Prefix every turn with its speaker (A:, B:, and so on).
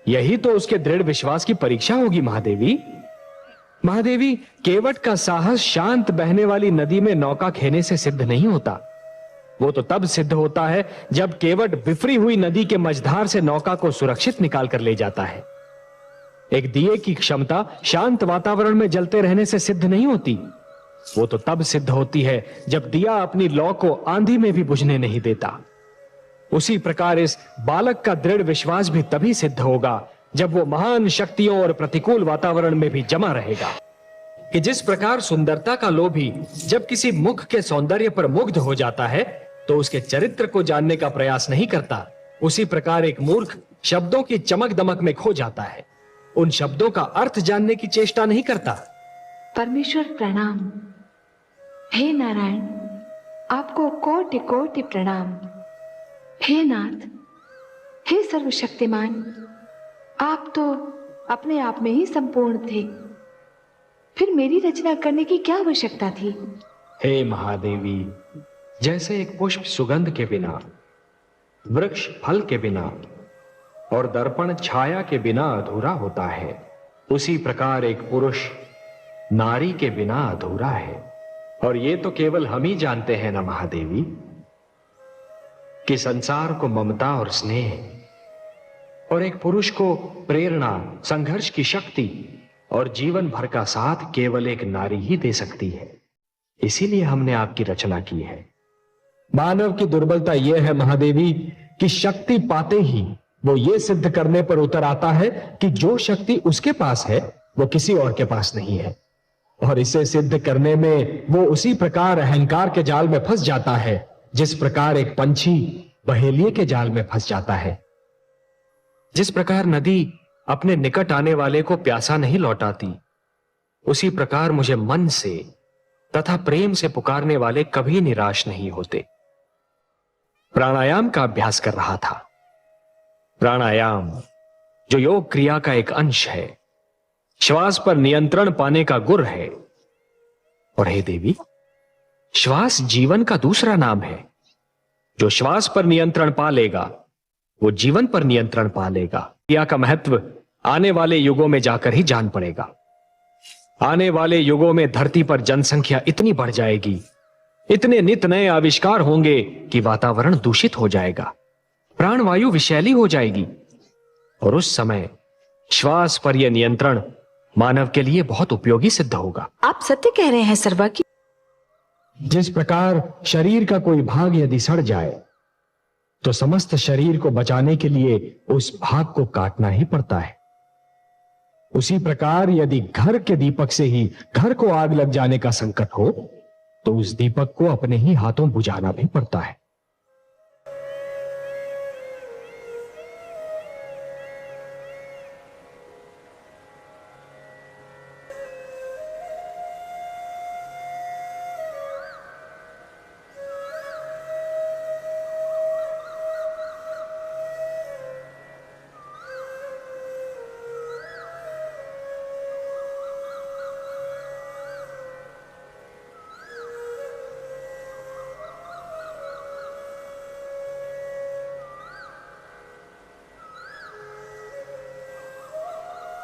A: यही तो उसके दृढ़ विश्वास की परीक्षा होगी महादेवी। महादेवी, केवट का साहस शांत बहने वाली नदी में नौका खेने से सिद्ध नहीं होता। वो तो तब सिद्ध होता है जब केवट बिफरी हुई नदी के मझधार से नौका को सुरक्षित निकाल कर ले जाता है। एक दिए की क्षमता शांत वातावरण में जलते रहने से सिद्ध नहीं होती। वो तो तब सिद्ध होती है जब दिया अपनी लौ को आंधी में भी बुझने नहीं देता। उसी प्रकार इस बालक का दृढ़ विश्वास भी तभी सिद्ध होगा जब वो महान शक्तियों और प्रतिकूल वातावरण में भी जमा रहेगा। कि जिस प्रकार सुंदरता का लोभी जब किसी मुख के सौंदर्य पर मुग्ध हो जाता है तो उसके चरित्र को जानने का प्रयास नहीं करता, उसी प्रकार एक मूर्ख शब्दों की चमक दमक में खो जाता है, उन शब्दों का अर्थ जानने की चेष्टा नहीं करता।
B: परमेश्वर प्रणाम। हे नारायण, आपको कोटि कोटि प्रणाम। हे नाथ, हे सर्वशक्तिमान, आप तो अपने आप में ही संपूर्ण थे, फिर मेरी रचना करने की क्या आवश्यकता थी?
A: हे महादेवी, जैसे एक पुष्प सुगंध के बिना, वृक्ष फल के बिना और दर्पण छाया के बिना अधूरा होता है, उसी प्रकार एक पुरुष नारी के बिना अधूरा है। और ये तो केवल हम ही जानते हैं ना महादेवी, कि संसार को ममता और स्नेह और एक पुरुष को प्रेरणा, संघर्ष की शक्ति और जीवन भर का साथ केवल एक नारी ही दे सकती है। इसीलिए हमने आपकी रचना की है। मानव की दुर्बलता यह है महादेवी कि शक्ति पाते ही वो ये सिद्ध करने पर उतर आता है कि जो शक्ति उसके पास है वो किसी और के पास नहीं है, और इसे सिद्ध करने में वो उसी प्रकार अहंकार के जाल में फंस जाता है जिस प्रकार एक पंछी बहेलिए के जाल में फंस जाता है। जिस प्रकार नदी अपने निकट आने वाले को प्यासा नहीं लौटाती, उसी प्रकार मुझे मन से तथा प्रेम से पुकारने वाले कभी निराश नहीं होते। प्राणायाम का अभ्यास कर रहा था। प्राणायाम जो योग क्रिया का एक अंश है, श्वास पर नियंत्रण पाने का गुर है। और हे देवी, श्वास जीवन का दूसरा नाम है। जो श्वास पर नियंत्रण पा लेगा वो जीवन पर नियंत्रण पा लेगा। क्रिया का महत्व आने वाले युगों में जाकर ही जान पड़ेगा। आने वाले युगों में धरती पर जनसंख्या इतनी बढ़ जाएगी, इतने नित नए आविष्कार होंगे कि वातावरण दूषित हो जाएगा, प्राणवायु विषैली हो जाएगी, और उस समय श्वास पर यह नियंत्रण मानव के लिए बहुत उपयोगी सिद्ध होगा।
B: आप सत्य कह रहे हैं सर्वा की।
A: जिस प्रकार शरीर का कोई भाग यदि सड़ जाए तो समस्त शरीर को बचाने के लिए उस भाग को काटना ही पड़ता है, उसी प्रकार यदि घर के दीपक से ही घर को आग लग जाने का संकट हो तो उस दीपक को अपने ही हाथों बुझाना भी पड़ता है।